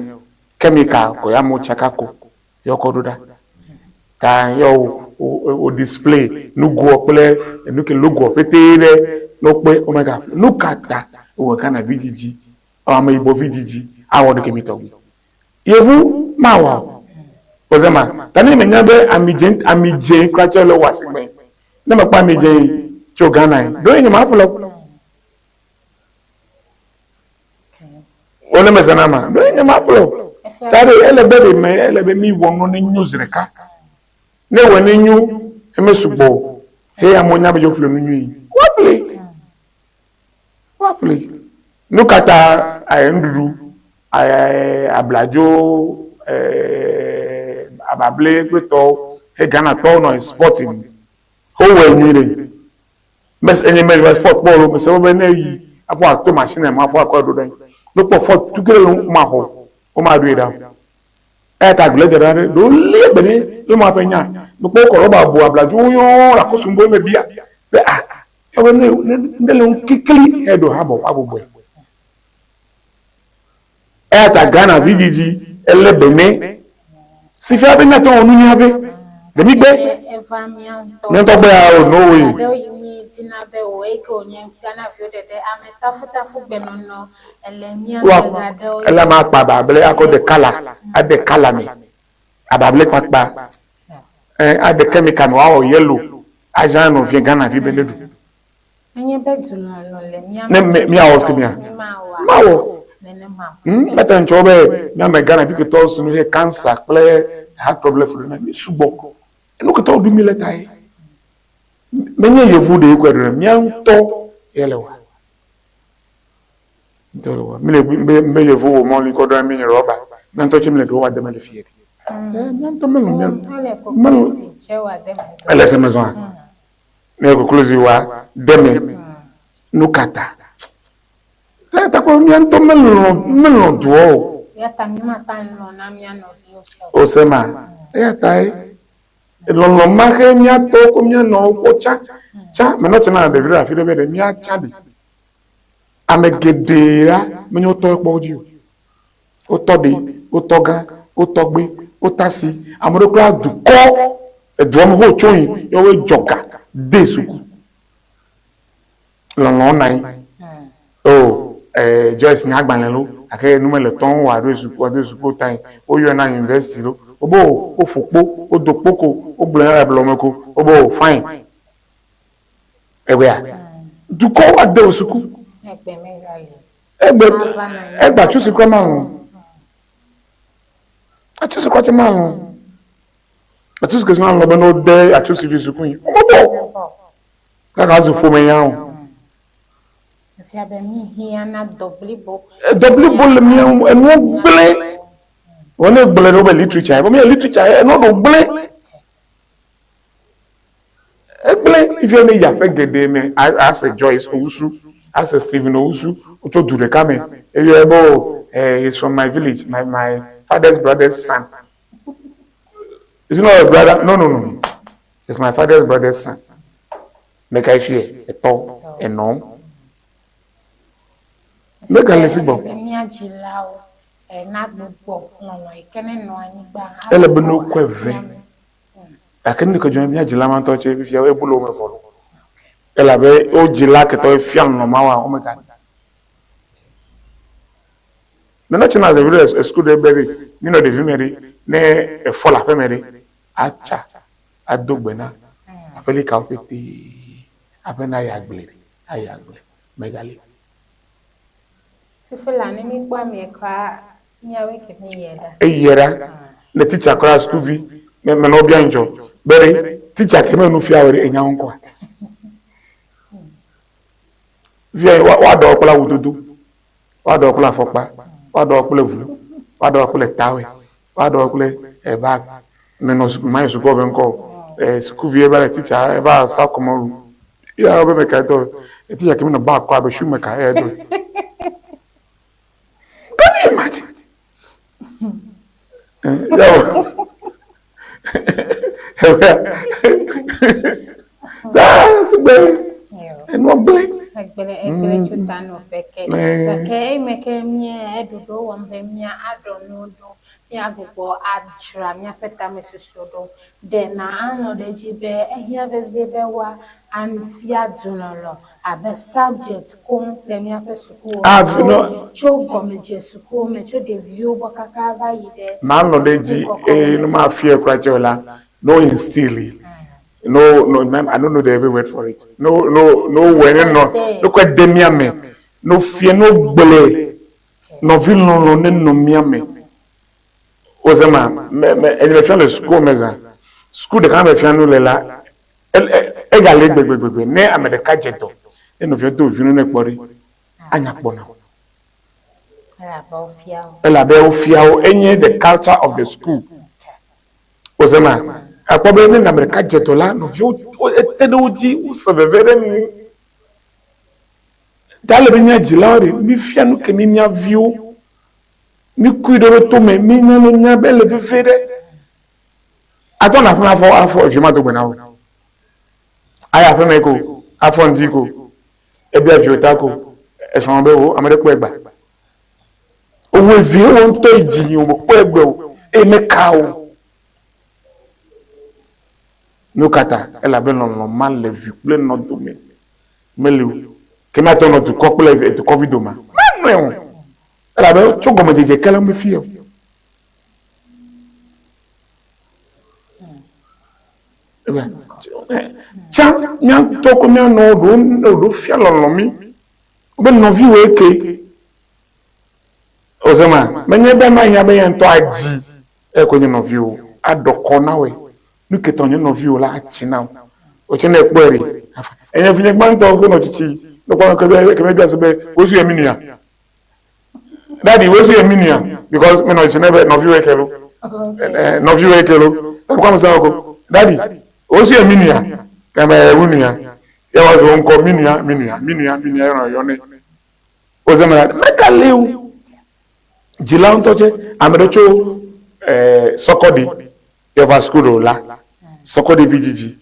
Speaker 3: chemical ko ya mo chaka ko yo ko do da ta yo o display nu go pele nu ke logo petere no pe oh my god look at that o Ghana VGG ami Igbo VGG awodo ke mi to yevu mawa Ozema, tani menya be amije kwachelo wasigbe. Na makwa amije cho Ghana. Do yin ma follow. Ole mesanama, do yin ma follow. Tari elebe mi wono ni news reka. Ne woni nyu emesugbo. He amonya be jo flo nyu yi. Wapli. Nukata ayenduru ablajo abable peto he Ghana to no sporting ho we nyire mes enye me sport ball me se be na yi apo to machine ma apo akwa do den no po for tugere ma ho o ma do ida e ta gle de do le be ni lo ma pe nya no po ko roba bo ablaju yo la ko sumbo me bia be e we ne le kikili e do ha bo abobo e ta Ghana VGG ele bene si fi abe na to onu ni abe demi gbe no to gbe o no we
Speaker 2: ade oyi ti na be o e ko yen Ghana fi o dede ametafuta fu gbe no ele mi agade o
Speaker 3: ele ma pa bable akode kala ade kala mi abable pa ade chemical wa o yellow agent no fi Ghana fi benedu
Speaker 2: Enye bedulu lo le
Speaker 3: mi awo kimia mawo meta nchobe mi amegana bi to sunu he cancer play heart problem for na mi subo enu ko to du mi leta yi menye yevu de ko do mi anto yelewa ndoro mi le me yevu wo mo li ko do mi roba na to chimle do wa de me fie mi anto melu ele se maison me ko close wa deme nukata la ta ko mi anto melu duo
Speaker 2: ya tamima tan lo na mi ano vi
Speaker 3: o sema ya tai lo ma ke mi ato ko mi no ko cha me no chana de vira fi de be mi a cha di amegedera me no to po ju o to de o to gan o to gbe o tasi amoro kra du ko edrom ho choyin yo we joga de suku lo nai oh Joyce ni agbanle lo ake numele ton wa do suku time o yo na university lo obo o fopo o dopoko o blan ra blomeko obo fine egbe a du ko wa de suku
Speaker 2: egbe me gali
Speaker 3: egba chusi ko ma run a chusi ko ti ma run a chusi ko so lo be no de a chusi fi suku yin obo ka zo fo me yan
Speaker 2: fi abe mi hiana double bo
Speaker 3: le mi enu gbele wọ́n gbele no be literature but me literature no do gbele gbele if you me ya fe gede me as a Joyce Owusu as a Stephen Owusu o to dure ka me he's from my village my father's brother's son is not a brother no it's my father's brother's son make I fear eto eno make I listen bo
Speaker 2: mi ajilao na gbogbo no ikene no anigba
Speaker 3: ele be no kweve akeni ko join mi ajila man to che fi e bulo me folo ele be o jila ke to fi an no ma wa o me ka the national the village school de beri mi no de vi meri ne e fola pe meri acha adogbena apeli ka opeti abena ya gbele megali
Speaker 2: fifela ni mi kwa mi kwa nyawe ke mi yeda
Speaker 3: eyera le teacher class school vi me no bia njo beri teacher ke me no fi awere enya nko vi wa do okula wududu wa do okula fopa wa do okula vulu wa do okula tawe wa do okula bag me no my school ben ko school vi e ba teacher e ba sa komo ya obe me ka to teacher ke me no ba kwa be shu me ka e do can you imagine that's bad and what blame
Speaker 2: egbele chutano peke meke mi edudo wambe mi adono do mi agogo adra mi afeta me susodo de na ano de jibe ehia be wa and fia dunolo abe subject kom premier pesuko no cho come jesuko me cho de view bokaka ba yide
Speaker 3: man no de ji no ma fear kwachola no instill no I don't know the every word for it no when no kwa demiame no fear no gbele no vil no miame ozema me ele fait le school meza school de quand me fait no lela egale gbegbe ne america jeto e no fait to vinu ne pori anya pona ela ba ofiao enye the culture of the school ozema akpobe ni america jeto la no vio etedoji usovevere ni dale binya jilari mi fia no kemi mia vio mi kuido to me mi nyano nya bele fefere atona afọ jima to gbena o aya fe meko afọ ndiko ebi afiotako eson be wo amade ko egba owo vi won to ijiyin o ko egbe o emeka o no kata ela be no mal le vi plein no domaine melu kema to no to couple et covid o ma no ela be chogo mo jeje kala me fi Tiens, mia to ko mia no do fia lolo mi. Obe no vi weke. Ozema, menye be ma nya be yen to aji. E ko no vi o. Adoko na we. Nu ke to no vi o la achi na. O che na ekpere. Enye finye gban to ko no chichi. No ko ke me bia se be wo su emi nia. Daddy, wo su emi nia because me no che na be no vi weke lo. No vi weke lo. Ko am sa ko. Daddy, wo su emi nia. Kama ewunia ya wazo nko minia yo ne ozema meka lew jila ntoche amedocho sokodi ya vascudo la sokodi vijiji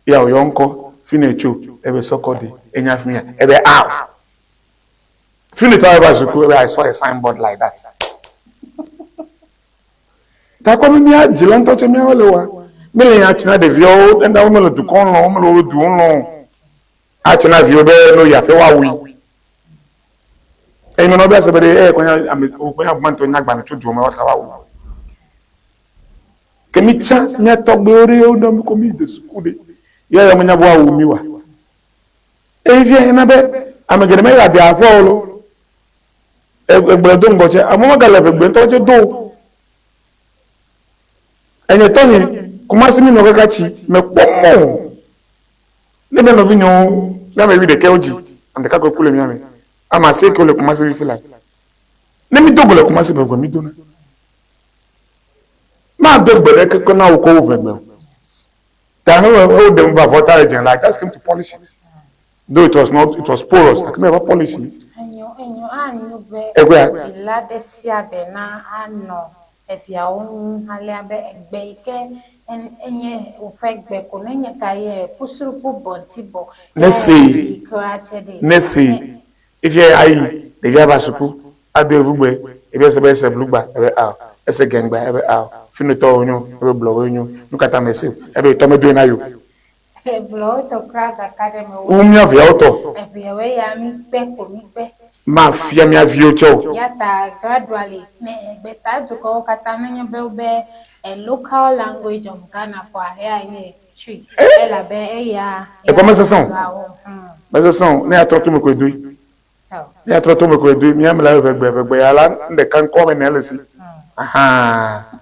Speaker 3: ya oyonko finecho ebe sokodi enya fimia ebe aw fini to eba suku ebe I saw a signboard like that ta ko mi ya jila ntoche mi olewa mele ya china de vio enda o mele du kon lo mele o du no a china vio be no ya fe wa wi e me no be se be de ko nya o ko nya gbanto nya gba na chuju me wa ta wa wi kemi cha nya to gbe ori o do mi ko mi de school de ya mo nya bo awu mi wa e vie na be amegere me ya de afo lo egbe do ngbo che amo ga le egbe to che do enye to ni Kumasi mi no kakachi me pomo le me no vinyo na me wi de keoji and ka ko kule mi ame ama se ko le kumasi wi fila le mi dogo le kumasi be go mi dona ma do gbere ke ko na wo ko wo gbegbe ta ho dem ba for agent like just came to polish it though it was porous I can never polish it
Speaker 2: anyo be
Speaker 3: egbe
Speaker 2: la de sia de na ano efia un hale be egbe ke enye ufegbe ko nenye kaye pusuru pu bontibo
Speaker 3: let's see if you ai de java supu abe rugbe ebe se blugba ebe ese gengba ebe finu to onyo ebe blow onyo nukata mesi ebe to me do na yo
Speaker 2: e blow to crack academy
Speaker 3: umya via auto
Speaker 2: ebe we ya mi pe
Speaker 3: ma fia mi avio cho
Speaker 2: yata gradually ne egbe ta juko kata nenye be a local language of Ghana for here in tree. Ela be ya.
Speaker 3: E como essa são? Mas essa são, nem a trotu me coedui. Nem a trotu me coedui, minha mulher vai ela de can come nela assim. Aha.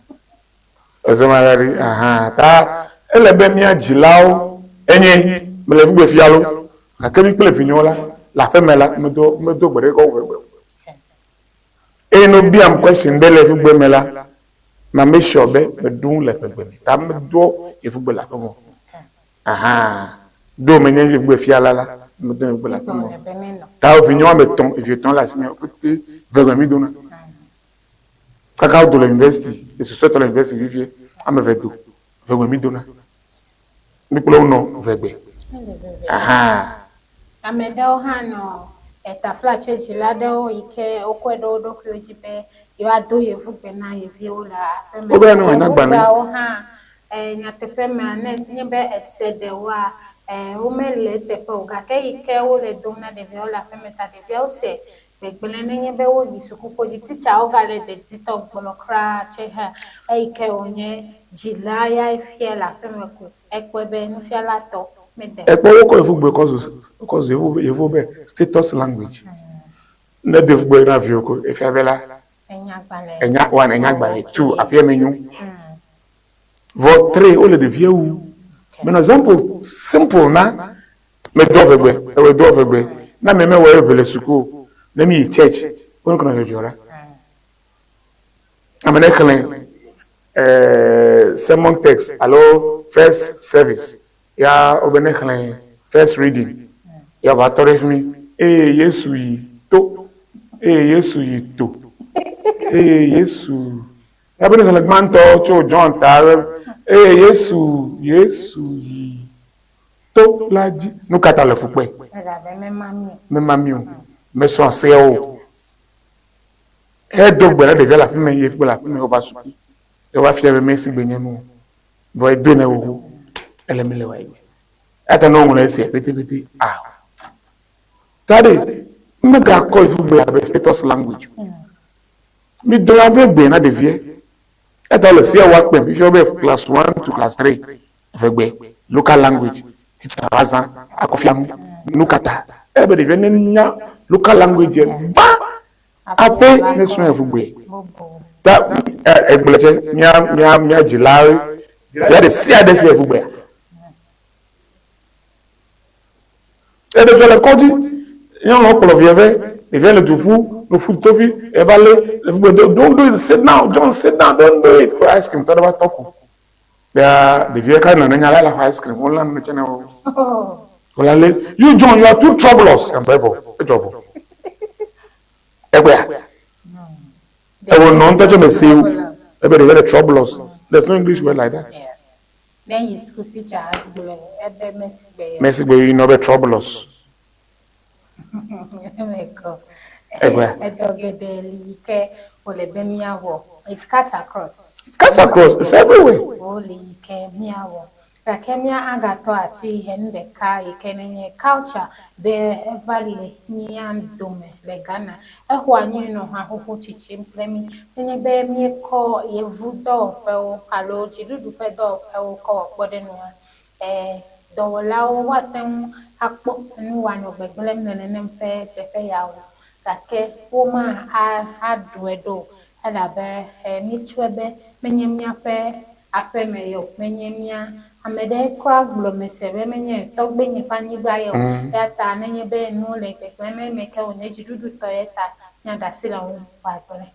Speaker 3: Essa malari, aha, tá. Ela be minha jilau, enye, me levo be fialo. Na kemi pele vinhola, la femela me do gbere go. E no bi am question be levo be mela. Ma me sure be do le pegbe ta me do ifugbe la ko aha do me nyen ifugbe fiala la me do ifugbe la ko ta o vinyo me ton if you ton la signa côté vers mi dona kaka do l'university et ce soit l'university vivie am ve do vers mi dona mi ko no vegbe aha
Speaker 2: amedo hano eta fla church la do ike okwedo do kyojibe you are do ye fugbe na ye viola
Speaker 3: obe no na gba
Speaker 2: na o ha nyatepe ma na nyebe esede wa o mele tepe o ga ke ike o le do na de viola femeta de viose begbele ne nyebe o bisuku ko di teacher o ga le de tiktok bolokra che ha ike onye jilaya ifiela femeko ekwebe no fiala to mede
Speaker 3: ekpo ko fugbe cause you be status language na de fugbe na vioko e fiavela enya one enya gbale two afia menyu vo three o le de vieu men example simple na me do begbe na me we vele suku na me church won kono le jora amene klen sermon text allo first service ya obene klen first reading ya va tore fmi Yesu yi to Yesu. Ya bene le manto cho John ta. Yesu yi. To laji. Nu kata le fupe. Me mami o. Me so se o. E do gbere de la me ye fupe la me o ba su. E wa fie me si gbenye nu. Bo e do na wo. Ele me le wa yi. Ata no nguna ese peti Tade me ga call fupe ya status language. Mi do la be na de vie. Et dans le ciel wa pe bi be class 1 to class 3 avec be local language teacher azan akofiam nukata e be de nya local language ba ape ne so efugbe that egbeleche nya jilari ya de sia de se efugbe e de le kodi yon lo polo vieve e vient le tofu no food tofi e bale don't do it, sit down, John, sit down, don't do it for ice cream. Thought about talk. The vehicle and then I like ice cream. You, John, you are too troublous. I'm trouble. Everywhere. I will not touch me. See you. Everybody very troublous. There's no English word like that.
Speaker 2: Yes. Then you school teacher
Speaker 3: messy boy, you know, be troublous.
Speaker 2: It cuts across.
Speaker 3: Cuts across. It's everywhere.
Speaker 2: Holy Kemiawo. The Kemia Agato Achi and the Kai Kenny culture, the Valley, Nian Dome, the Ghana. A one you know how who teach him, Plemy, then you bear me a call, ye voodoo, fell, hello, Jidu Pedo, fell, call, Bodenua. Dowlao, what them, a one of the Glen and fair, the fair. Kake woman had duedo adabe mitwebe menyemia pe apemeyo menyemia amede kra glomesebe menye togbe nyipa nyiba yo yata nenye be nu le kekeme meke onyeji dudu toyeta nya dasila wo patole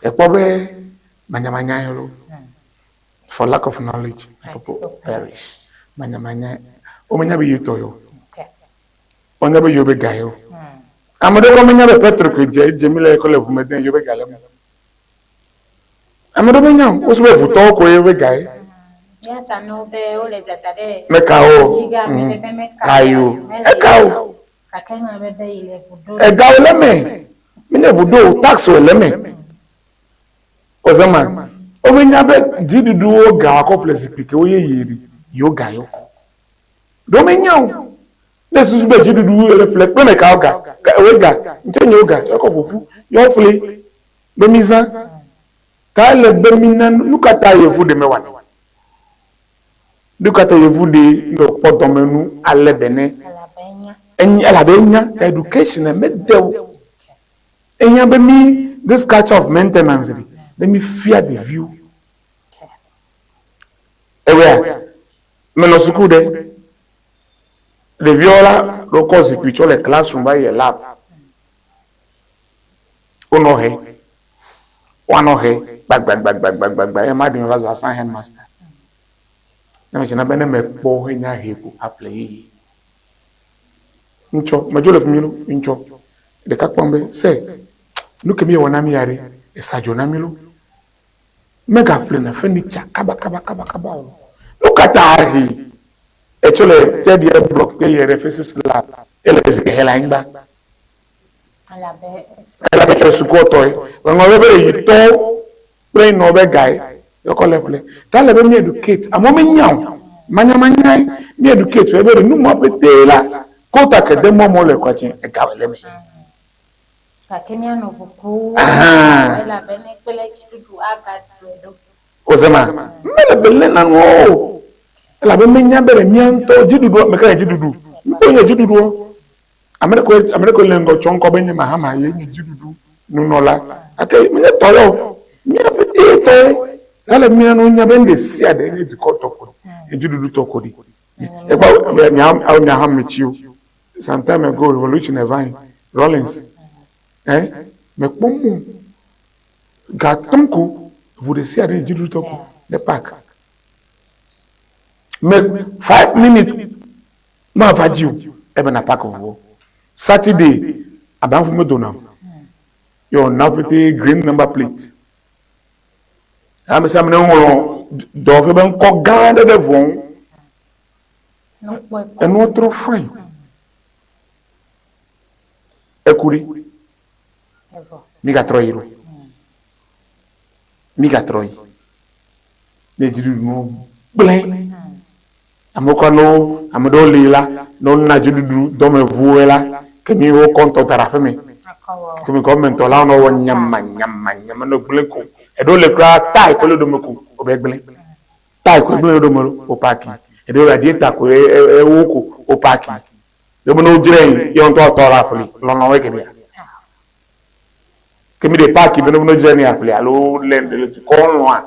Speaker 3: ekpobe manyamanya yoro for lack of knowledge people perish manyamanya omenya be yutoyo okay onya be yobe gayo amade ko menya be petro ko jemile ko le fumeden yobe galem amade menya o so be futo ko yobe gai
Speaker 2: ya ta no be o le tatade
Speaker 3: mekao ayo ekao
Speaker 2: kakema be be ile fudo
Speaker 3: egawo leme menya fudo tax o leme o zama o menya be didudu o ga complex pike o yeyiri yo gayo do menya this is be didudu reflect me ka ga wega ntenye oga yakofufu yofle bemiza kale bemina lukata yefu de mewan lukata yefu de no podomenu alebene alabenya education medew enya bemi this culture of maintenance let me fear the view ewe meno school de the viola locals picture le classroom by your lab ono he wano he bag e ma di vazo asan headmaster na me chena bene me po he nya he ku apply ncho majolo fumilo ncho de kakpombe se nuke mi wona mi yare e sajo na milo mega play na furniture kaba look at her actually third year block pay your references lab eles ke hela ingba ala be suko toy when we be you to brain no be guy you call play tell be me educate amo me nyaw manya me educate we be nu mo petela ko ta ke demo mo le kwachi e ka wele me
Speaker 2: ka kemia no buku ala be ne pele chidu aga do
Speaker 3: ozema mele bele na no la be menya bere mianto jidudu me ka jidudu mponye jidudu ameriko lengo chonko benye mahama yenye jidudu nunola ake menya toyo nya petito kala mina no nya bende sia de ni dikoto jidudu tokodi e ba nya ha mechiu some time ago revolution event Rollins me pomu gatonko vous sia de jidudu toko the park make 5 minutes ma vajiu ebe na park wo Saturday about for me dona your now pretty green number plate am say am na won do fe ben ko ganda de von en outro fine ekuri miga troiro ne jiru no blen amokano amdo lila non na jududu do me vuela que mi wo konto tarafe me ko mi commento la no nyamma no bleko e do le kra tai ko le do meko o be gbele tai ko do mo o paki e do radiator ko e wo ko o park do mo no jire yon to la fuli lo no we ke bia kemi de park be no jire ni afuli alo le ko no a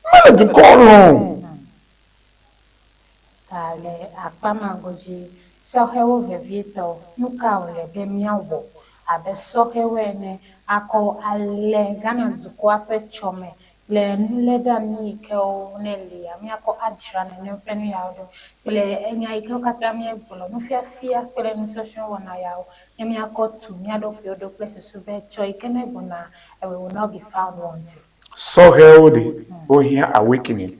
Speaker 3: ma le ko no
Speaker 2: ale akpama goji sohewo vevieto nuka ole be miawo abe sohewe ne ako ale gana zuko ape chome le nuleda ni ke o neli ami ako adra ne penu yawo le enya ike kata mi egbolo no fia pele no social wana yawo emi ako tu mi ado fiodo places so be cho ike ne bona we will not be found wanting
Speaker 3: so healthy o here awakening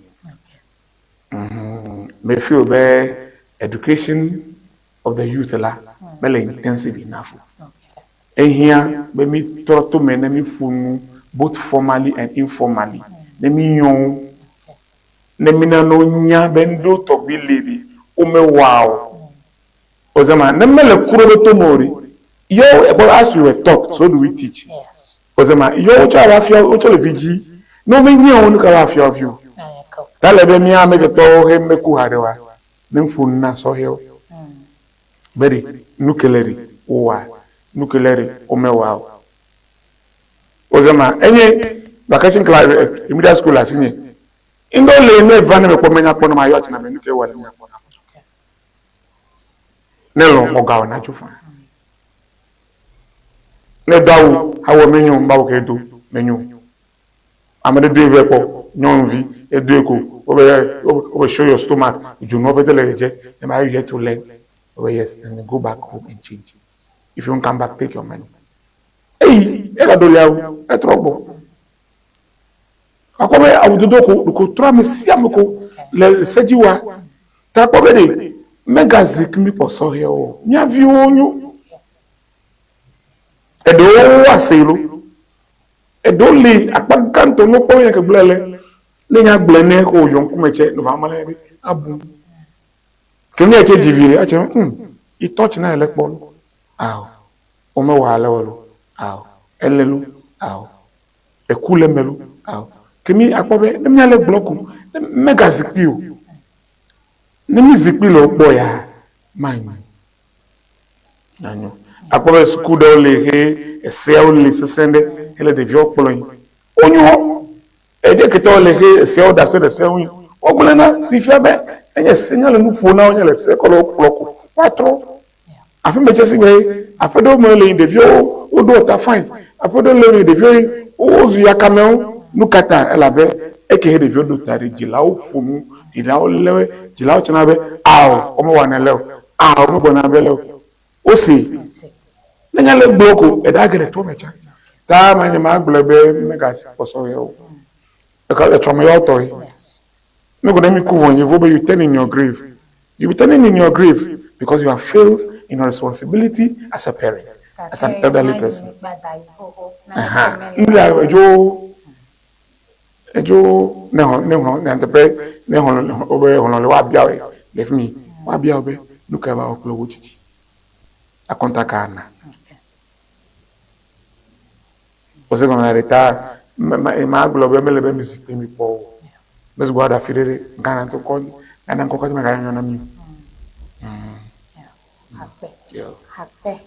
Speaker 3: me feel be education of the youth la be intensive enough and here be me to me na me funu both formally and informally na me yon na me na no nya bendo to be lady o me wow o zama na me le kuro to mori yo as we were taught so do we teach
Speaker 2: yes
Speaker 3: o zama yo cha la fia o to le vigi no me nyon no ka la fia of you dale be mi ame ke to he me ku harewa nem fun na so he beri nukeleri o me wa o zama enye vacation class middle school asinye indo le me van me ko menya ko na yo tina me nuke wala nya ko na ne lo hoga na chufa ne dawo hawo menyu mbawo ke do menyu amade do vepo nyonvi edueko over show your stomach you know better like am I here to learn oh yes and then go back home and change if you don't come back take your money hey ela do lewo e trobo akobe awudodo ko tra me siam ko le sejiwa ta ko be de megazik mi poso he o nya vi onyu edo aselo edo le apaganto no ko yen ke blele le nya blene ko yon kumeche no ba mala bi abu kemi eche divire ache I touch na ele polo aw o me wa le wolo aw elelu aw e kule melu aw kemi akobe nem nya le bloku mega zikpio nem zikpi lo po ya man nanyo akobe school do le he e se o le se sende ele de vio polo onyo e de keto le he se o da se de se onyo o gulena si fiabe enye signal nu fo na onye le se ko lo bloku patro afi meche si be afodo mo le de vio o do ta fine afodo le de vio o zu ya kamel nu kata elabe eke de vio do tari jilao fumu jilao lewe jilao chana be aw o mo wa na lew aw mo bona be lew o si nanya le bloko e da gere to mecha ta manya ma glebe mega si poso ye o e ka e chomo yo to no go dem ku won you be you turn in your grave you be turning in your grave because you have failed in your responsibility as a parent, as an elderly person. Ejo ne antepe ne obe hono wa bia we let me wa bia obe nuka ba oklo wuchichi akonta kana ose gona reta ma globe mele be misipe mi po mes guarda firere kana to kon kana ko ma kana na mi
Speaker 2: Hakpe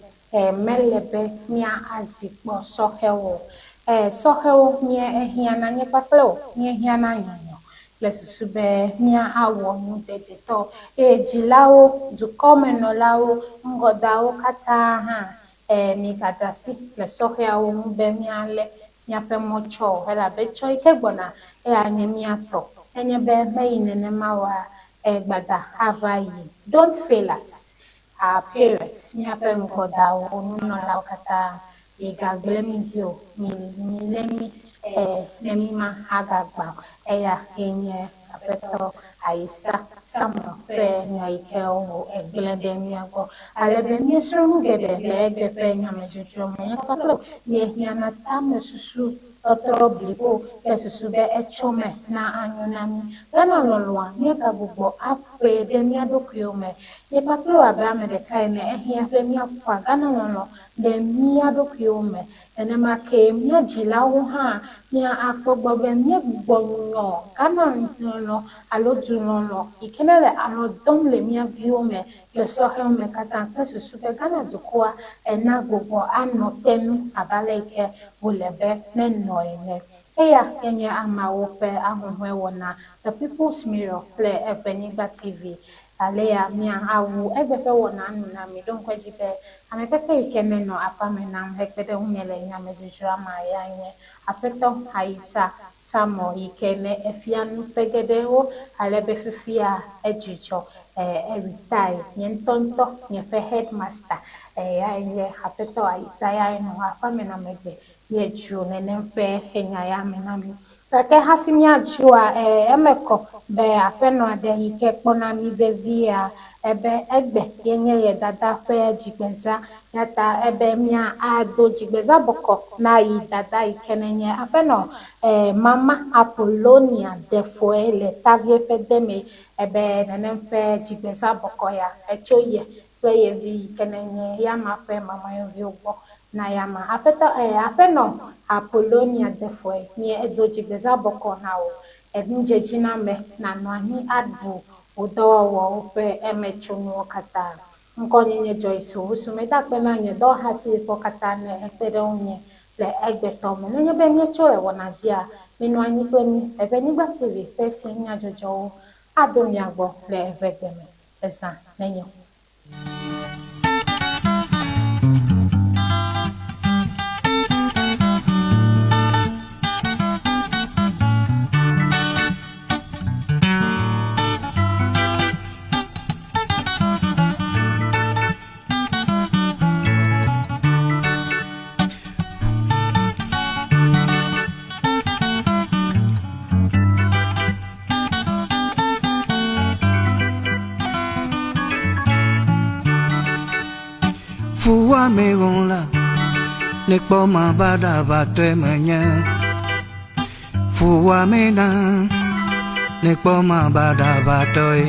Speaker 2: melebe mia azikpo sohewo sohewo mia ehiana nye paplo nye hiana nyanyo lesusube mia awo nu dejito jilao dukomeno lao ngodawo kata ha mi kadasi le sohewo mbe mia le mia pemocho hela becho ikegbona anye mia to enye be meyinene mawa gbada havayi don't fail us. Our parents, mi apen koda onu no la kata igagle mi dio mi lemi lemi ma agagba eya enye apeto aisa samo pe nya ike o egle de mi ago alebe mi suru gede le egbe pe nya mejojo mo nya patlo ye hia na tam susu otro blibo susu be echome na anyunami gana lolwa mi ka gbogbo ape de mi adokyo me ye patlo abame de kaine ehia fe mi afa gana lolo de mi adokyo me ene make mi ajila wo ha mi akpogbo be mi gbonyo gana lolo alodu non il kene le ano dom le mia view me le sohe me katan ke susupe Ghana dukua ena gogo ano tenu abale ke bulebe ne noine eya yenye ama wope ahụhụ wona the people's mirror play Ebenigba TV alea mia awu egbefe wona anu na mi don kwaji be amepepe ikene no apame na hekpede hunyele nya mejujura ma ya nye apeto Aisa Samo ikene efianu pegedewo alebe fifia ejujo retire nyentonto nyefe headmaster ya nye apeto Aisa ya no apame na megbe ye ju nenempe henya ya menami Pake hafi mia jua emeko be apeno ade ike kpona mi vevia ebe egbe yenye ye dada fe jigbeza yata ebe mia ado jigbeza boko na yi dada ikenenye apeno mama Apollonia defoe le tavie pedeme ebe nenempe jigbeza boko ya echo ye ye vi ikenenye ya mape mama yovi ubo na yama apeno Apollonia defoe ni edoji beza boko na o edinje jina me na no ahi advu odo wo ope emechunu kata nko nyenye Joyce Owusu me da pe na nye do hati po kata ne ekpere onye le egbeto me nenye be nye cho e wona dia me no anyi pe mi Ebenigba TV fe fi nya jojo adom yagbo le evegeme esa nenye
Speaker 4: Fua me gonla ne poma bada batwe manya Fua me na ne poma bada batwe